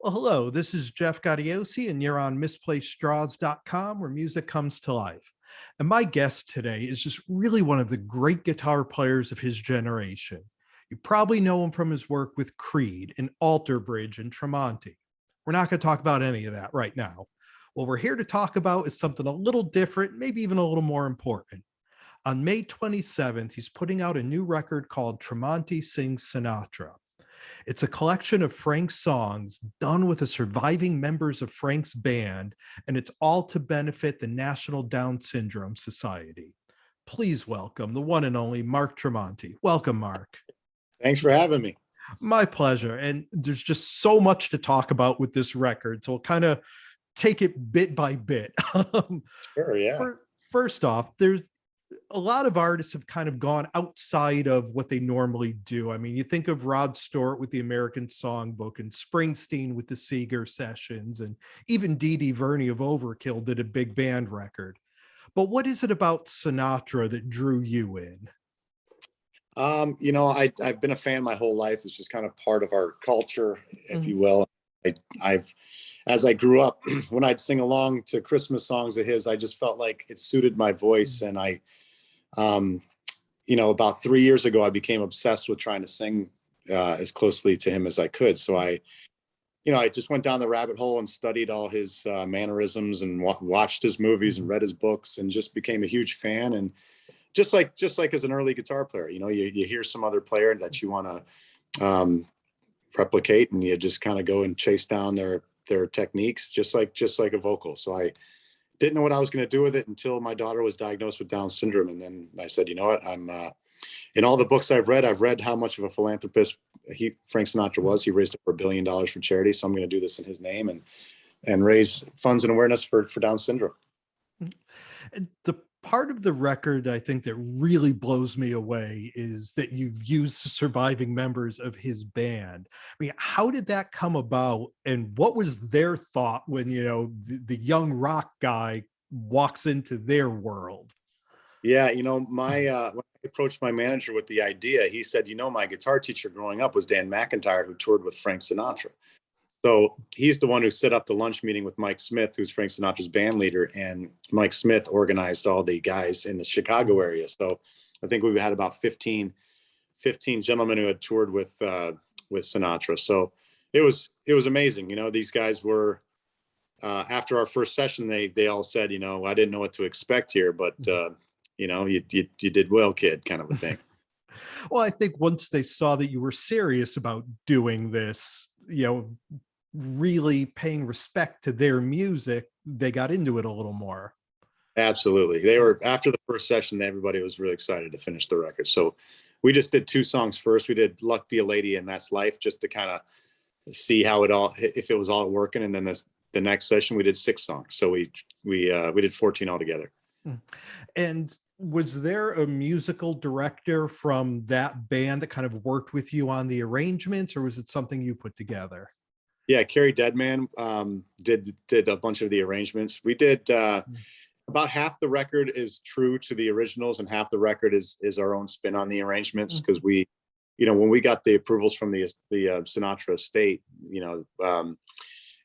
Well, hello, this is Jeff Gaudiosi, and you're on misplacedstraws.com, where music comes to life. And my guest today is just really one of the great guitar players of his generation. You probably know him from his work with Creed and Alter Bridge and Tremonti. We're not going to talk about any of that right now. What we're here to talk about is something a little different, maybe even a little more important. On May 27th, he's putting out a new record called Tremonti Sings Sinatra. It's a collection of Frank's songs done with the surviving members of Frank's band, and it's all to benefit the National Down Syndrome Society. Please welcome the one and only Mark Tremonti. Welcome, Mark. Thanks for having me. My pleasure. And there's just so much to talk about with this record, so we'll kind of take it bit by bit. Sure, yeah. First off, there's a lot of artists have kind of gone outside of what they normally do. I mean, you think of Rod Stewart with the American Songbook and Springsteen with the Seeger Sessions, and even Dee Dee Verney of Overkill did a big band record. But what is it about Sinatra that drew you in? I've been a fan my whole life. It's just kind of part of our culture, if you will. As I grew up, when I'd sing along to Christmas songs of his, I just felt like it suited my voice. And about 3 years ago, I became obsessed with trying to sing as closely to him as I could. So I just went down the rabbit hole and studied all his mannerisms and watched his movies and read his books and just became a huge fan. And just like as an early guitar player, you hear some other player that you want to replicate, and you just kind of go and chase down their techniques, just like a vocal. So I didn't know what I was going to do with it until my daughter was diagnosed with Down syndrome. And then I said, you know what, I'm in all the books I've read how much of a philanthropist Frank Sinatra was. He raised over $1 billion for charity. So I'm going to do this in his name and raise funds and awareness for Down syndrome. The part of the record I think that really blows me away is that you've used the surviving members of his band. I mean, how did that come about, and what was their thought when the young rock guy walks into their world? Yeah, when I approached my manager with the idea, he said, my guitar teacher growing up was Dan McIntyre, who toured with Frank Sinatra. So he's the one who set up the lunch meeting with Mike Smith, who's Frank Sinatra's band leader, and Mike Smith organized all the guys in the Chicago area. So I think we've had about 15 gentlemen who had toured with Sinatra. So it was amazing. These guys were after our first session, they all said, I didn't know what to expect here, but you did well, kid, kind of a thing. Well, I think once they saw that you were serious about doing this, really paying respect to their music, they got into it a little more. Absolutely. They were, after the first session, everybody was really excited to finish the record. So we just did 2 songs first. We did Luck Be a Lady and That's Life, just to kind of see how if it was all working. And then the next session we did 6 songs. So we did 14 altogether. And was there a musical director from that band that kind of worked with you on the arrangements, or was it something you put together? Yeah, Kerry Deadman did a bunch of the arrangements. We did about half the record is true to the originals, and half the record is our own spin on the arrangements, because we, when we got the approvals from the Sinatra estate,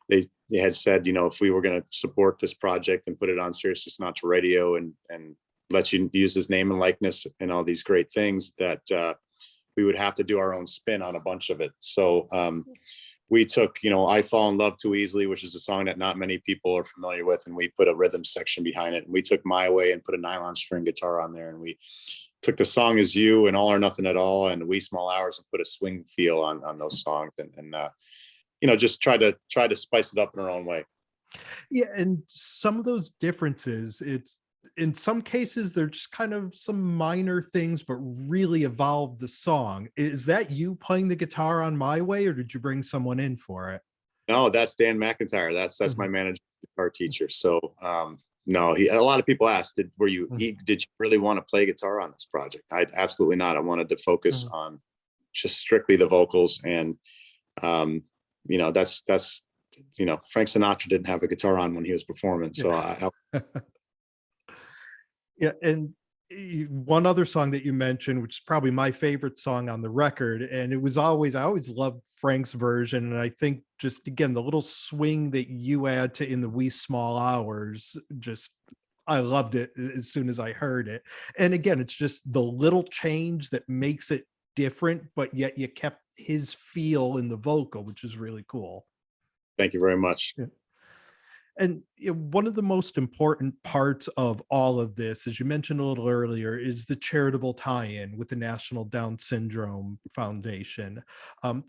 they had said, if we were going to support this project and put it on Sirius Sinatra Radio and let you use his name and likeness and all these great things, that we would have to do our own spin on a bunch of it. So we took, I Fall in Love Too Easily, which is a song that not many people are familiar with, and we put a rhythm section behind it. And we took My Way and put a nylon string guitar on there. And we took The Song Is You and All or Nothing at All and Wee Small Hours and put a swing feel on those songs. And just try to spice it up in our own way. Yeah, and some of those differences, it's in some cases they're just kind of some minor things, but really evolve the song. Is that you playing the guitar on My Way, or did you bring someone in for it? No, that's Dan McIntyre. That's my manager, guitar teacher. So no, a lot of people asked, did you really want to play guitar on this project? Absolutely not. I wanted to focus on just strictly the vocals, and that's Frank Sinatra didn't have a guitar on when he was performing. So Yeah, and One other song that you mentioned, which is probably my favorite song on the record, and I always loved Frank's version, and I think just again the little swing that you add to "In the Wee Small Hours," just I loved it as soon as I heard it. And again, it's just the little change that makes it different, but yet you kept his feel in the vocal, which is really cool. Thank you very much. Yeah. And one of the most important parts of all of this, as you mentioned a little earlier, is the charitable tie-in with the National Down Syndrome Foundation.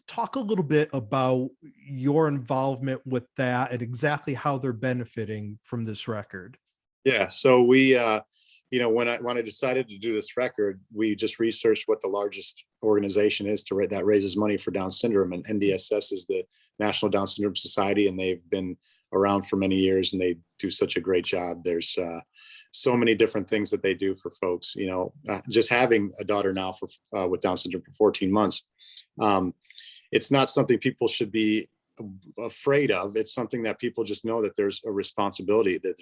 Talk a little bit about your involvement with that and exactly how they're benefiting from this record. Yeah. So we, when I decided to do this record, we just researched what the largest organization is that raises money for Down syndrome, and NDSS is the National Down Syndrome Society, and they've been around for many years, and they do such a great job. There's so many different things that they do for folks. Just having a daughter now with Down syndrome for 14 months, it's not something people should be afraid of. It's something that people just know that there's a responsibility, that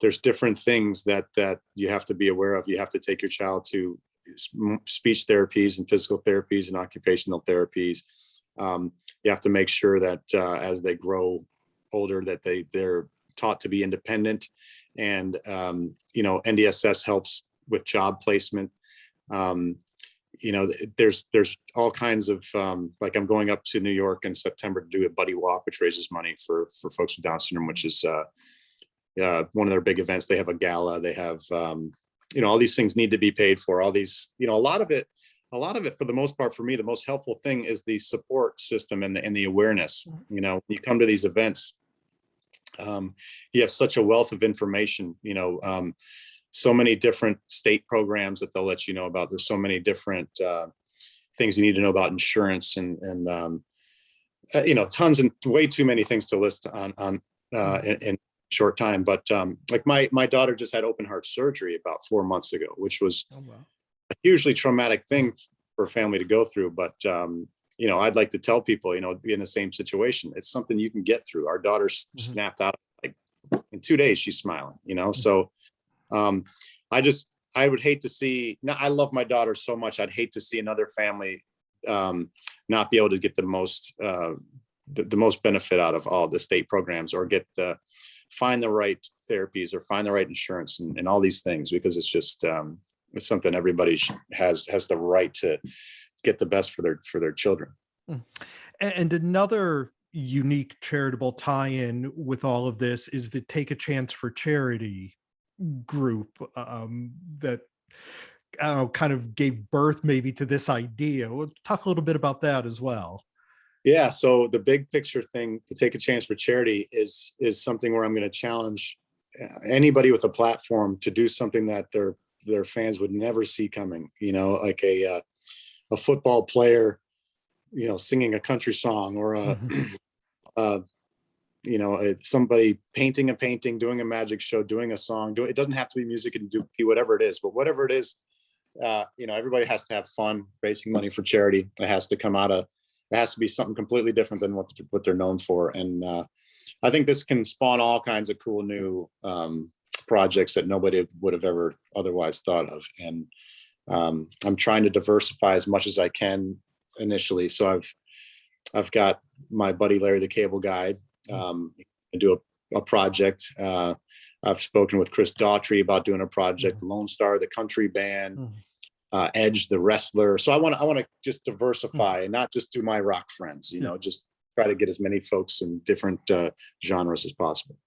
there's different things that you have to be aware of. You have to take your child to speech therapies and physical therapies and occupational therapies. You have to make sure that as they grow older, that they're taught to be independent. And NDSS helps with job placement. There's all kinds of like, I'm going up to New York in September to do a buddy walk, which raises money for folks with Down syndrome, which is one of their big events. They have a gala. They have all these things need to be paid for. All these, a lot of it, for the most part, for me, the most helpful thing is the support system and the awareness. When you come to these events, you have such a wealth of information. So many different state programs that they'll let you know about. There's so many different things you need to know about insurance and tons and way too many things to list on in short time. But like my daughter just had open heart surgery about 4 months ago, which was a hugely traumatic thing for a family to go through. But I'd like to tell people, be in the same situation. It's something you can get through. Our daughter snapped out like in 2 days. She's smiling. So I would hate to see. I love my daughter so much. I'd hate to see another family not be able to get the most benefit out of all the state programs, or find the right therapies, or find the right insurance, and all these things, because it's just it's something everybody has the right to get the best for their children. And another unique charitable tie-in with all of this is the Take a Chance for Charity group that I don't know, kind of gave birth maybe to this idea. We'll talk a little bit about that as well. Yeah. So the big picture thing, to Take a Chance for Charity, is something where I'm going to challenge anybody with a platform to do something that their fans would never see coming. Like a football player, singing a country song, or somebody painting a painting, doing a magic show, doing a song. It doesn't have to be music, and be whatever it is, but whatever it is, everybody has to have fun raising money for charity. It has to be something completely different than what they're known for. And I think this can spawn all kinds of cool new projects that nobody would have ever otherwise thought of. And I'm trying to diversify as much as I can initially. So I've got my buddy Larry the Cable Guy do a project. I've spoken with Chris Daughtry about doing a project, Lone Star, the country band, Edge, the wrestler. So I want to just diversify and not just do my rock friends, just try to get as many folks in different genres as possible.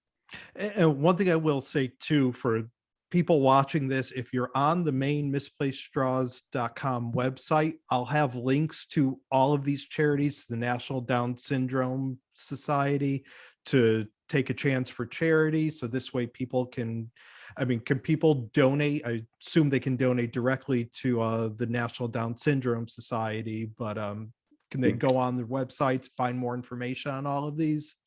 And one thing I will say too, for people watching this, if you're on the main misplacedstraws.com website, I'll have links to all of these charities, the National Down Syndrome Society, to Take a Chance for Charity. So this way people can people donate? I assume they can donate directly to the National Down Syndrome Society, but can they go on their websites, find more information on all of these?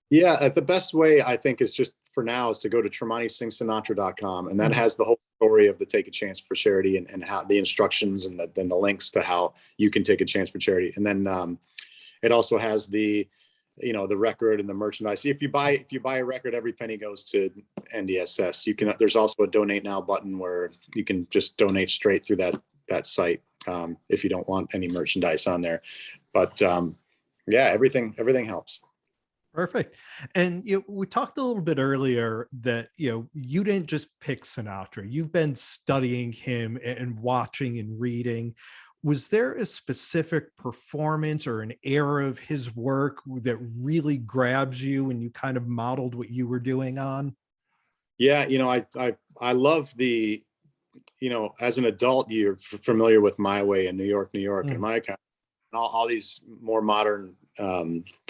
Yeah, the best way, I think, is just for now is to go to TremontiSingsSinatra.com, and that has the whole story of the Take a Chance for Charity, and how the instructions, and then the links to how you can take a chance for charity. And then it also has the the record and the merchandise. If you buy a record, every penny goes to NDSS. There's also a donate now button where you can just donate straight through that site, if you don't want any merchandise on there. But yeah, everything helps. Perfect. And we talked a little bit earlier that you didn't just pick Sinatra. You've been studying him and watching and reading. Was there a specific performance or an era of his work that really grabs you and you kind of modeled what you were doing on? Yeah, I love the, as an adult, you're familiar with My Way and New York, and My Kind, and all these more modern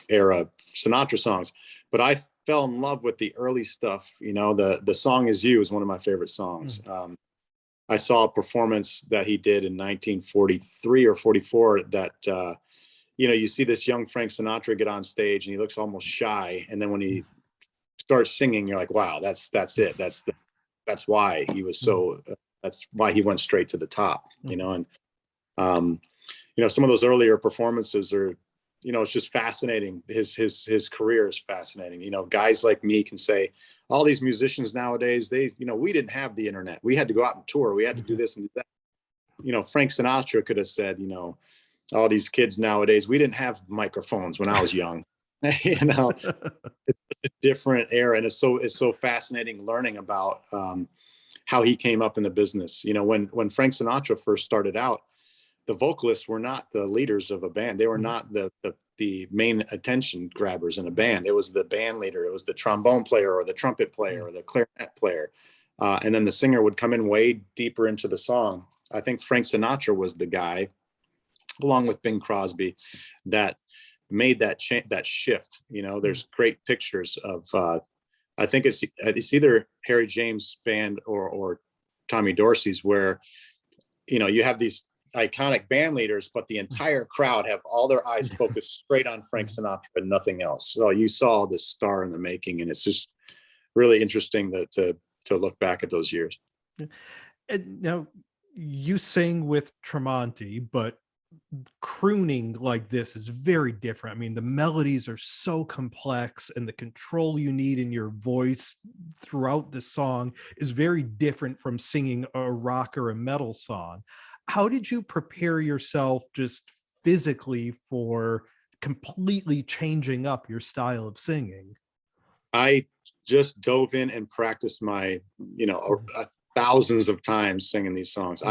era Sinatra songs. But I fell in love with the early stuff. The Song Is You is one of my favorite songs. I saw a performance that he did in 1943 or 44 that, you see this young Frank Sinatra get on stage and he looks almost shy. And then when he starts singing, you're like, wow, that's it. That's why he was that's why he went straight to the top, and, some of those earlier performances are, it's just fascinating. His career is fascinating. Guys like me can say, all these musicians nowadays, we didn't have the internet. We had to go out and tour. We had to do this and that. Frank Sinatra could have said, all these kids nowadays, we didn't have microphones when I was young. It's a different era, and it's so fascinating learning about how he came up in the business. When Frank Sinatra first started out, the vocalists were not the leaders of a band. They were not the main attention grabbers in a band. It was the band leader. It was the trombone player or the trumpet player or the clarinet player. And then the singer would come in way deeper into the song. I think Frank Sinatra was the guy, along with Bing Crosby, that made that shift. There's great pictures of, I think it's either Harry James' band or Tommy Dorsey's, where, you have these iconic band leaders, but the entire crowd have all their eyes focused straight on Frank Sinatra and nothing else. So you saw this star in the making, and it's just really interesting to look back at those years. And now you sing with Tremonti, but crooning like this is very different. I mean, the melodies are so complex and the control you need in your voice throughout the song is very different from singing a rock or a metal song. How did you prepare yourself just physically for completely changing up your style of singing? I just dove in and practiced my, thousands of times singing these songs.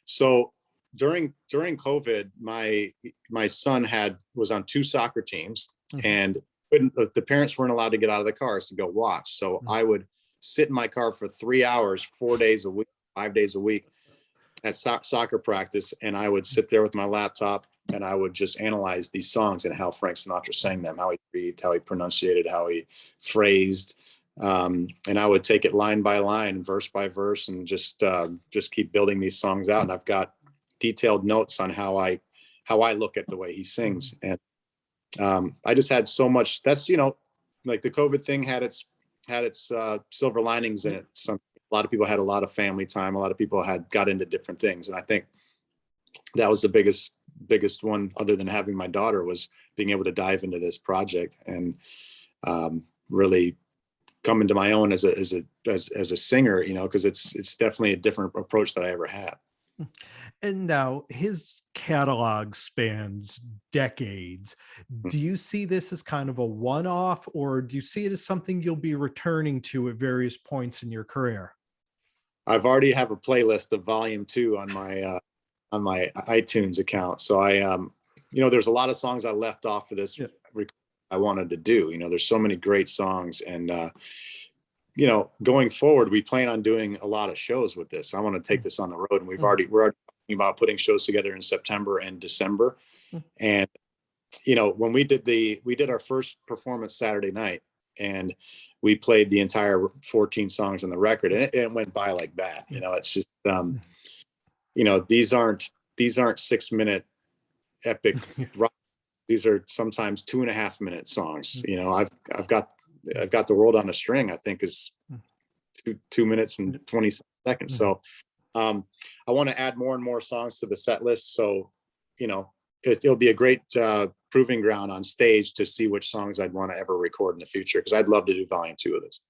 So during COVID, my son was on 2 soccer teams, and the parents weren't allowed to get out of the cars to go watch. So I would sit in my car for 3 hours, 4 days a week, 5 days a week at soccer practice. And I would sit there with my laptop and I would just analyze these songs and how Frank Sinatra sang them, how he breathed, how he pronunciated, how he phrased. And I would take it line by line, verse by verse, and just keep building these songs out. And I've got detailed notes on how I look at the way he sings. And I just had so much. That's, like the COVID thing had its silver linings in it. A lot of people had a lot of family time. A lot of people got into different things. And I think that was the biggest one, other than having my daughter, was being able to dive into this project and really come into my own as a singer, because it's definitely a different approach that I ever had. And now his catalog spans decades. Do you see this as kind of a one-off, or do you see it as something you'll be returning to at various points in your career? I've already have a playlist of volume 2 on my iTunes account. So there's a lot of songs I left off of this. I wanted to do, there's so many great songs, and going forward, we plan on doing a lot of shows with this. I want to take this on the road, and we're already talking about putting shows together in September and December. And when we did our first performance Saturday night, and we played the entire 14 songs on the record, and it went by like that. It's just these aren't 6-minute epic rock. These are sometimes 2.5-minute songs. I've got The World on a String, I think, is 2 minutes and 20 seconds. So I want to add more and more songs to the set list. So, it'll be a great proving ground on stage to see which songs I'd want to ever record in the future, because I'd love to do volume 2 of this.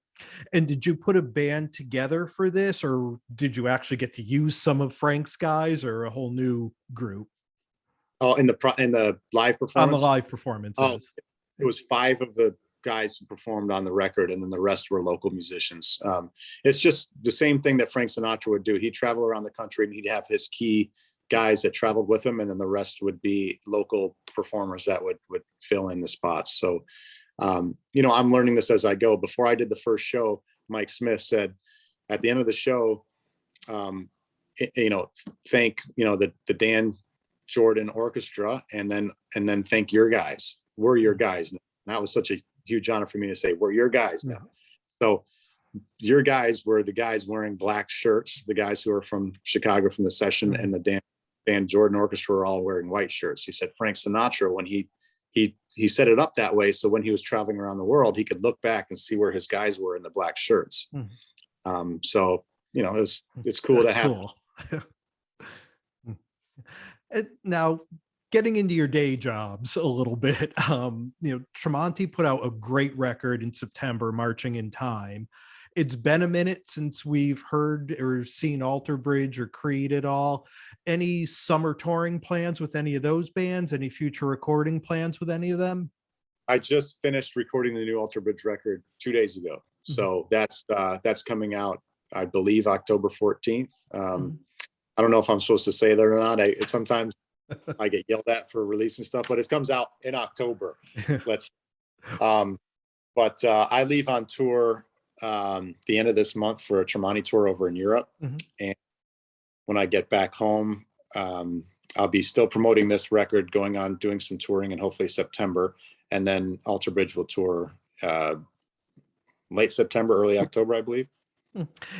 And did you put a band together for this, or did you actually get to use some of Frank's guys, or a whole new group? Oh, in the live performance? On the live performances. Oh, it was 5 of the guys who performed on the record, and then the rest were local musicians. It's just the same thing that Frank Sinatra would do. He'd travel around the country and he'd have his key guys that traveled with him, and then the rest would be local performers that would fill in the spots. So I'm learning this as I go. Before I did the first show, Mike Smith said at the end of the show, thank the Dan Jordan Orchestra, and then thank your guys. We're your guys. And that was such a huge honor for me to say, we're your guys now. So your guys were the guys wearing black shirts, the guys who are from Chicago from the session, and the Dan Jordan Orchestra were all wearing white shirts. He said Frank Sinatra, when he set it up that way, so when he was traveling around the world, he could look back and see where his guys were in the black shirts. So it's cool to have. Cool. Now, getting into your day jobs a little bit, Tremonti put out a great record in September, Marching in Time. It's been a minute since we've heard or seen Alter Bridge or Creed at all. Any summer touring plans with any of those bands? Any future recording plans with any of them? I just finished recording the new Alter Bridge record 2 days ago. So that's coming out, I believe, October 14th. I don't know if I'm supposed to say that or not. Sometimes I get yelled at for releasing stuff, but it comes out in October. But I leave on tour the end of this month for a Tremonti tour over in Europe. And when I get back home, I'll be still promoting this record, going on doing some touring in hopefully September, and then Alter Bridge will tour late September, early October, I believe.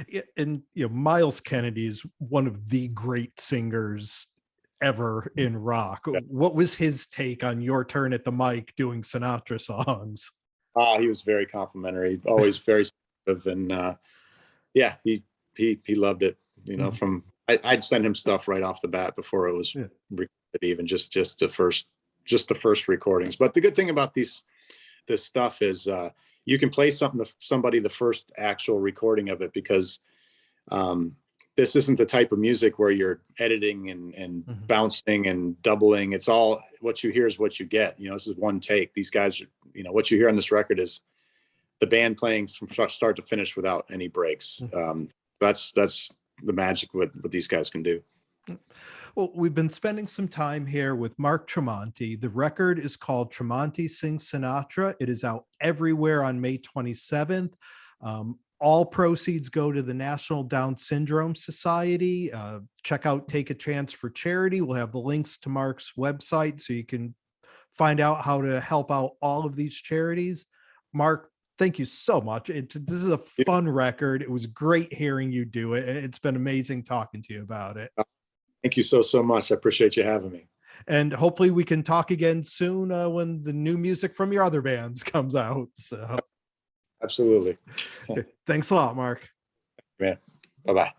Yeah, and Miles Kennedy is one of the great singers ever in rock. What was his take on your turn at the mic doing Sinatra songs? He was very complimentary, always very supportive, and he loved it. From I'd send him stuff right off the bat before it was recorded, even just the first recordings. But the good thing about this stuff is you can play something to somebody the first actual recording of it, because this isn't the type of music where you're editing and bouncing and doubling. It's all what you hear is what you get. This is one take. These guys are, what you hear on this record is the band playing from start to finish without any breaks. That's the magic what these guys can do. Well, we've been spending some time here with Mark Tremonti. The record is called Tremonti Sings Sinatra. It is out everywhere on May 27th. All proceeds go to the National Down Syndrome Society. Check out Take a Chance for Charity. We'll have the links to Mark's website so you can find out how to help out all of these charities. Mark, thank you so much. This is a fun record. It was great hearing you do it, and it's been amazing talking to you about it. Thank you so much. I appreciate you having me. And hopefully we can talk again soon when the new music from your other bands comes out. So absolutely. Thanks a lot, Mark. Man, bye-bye.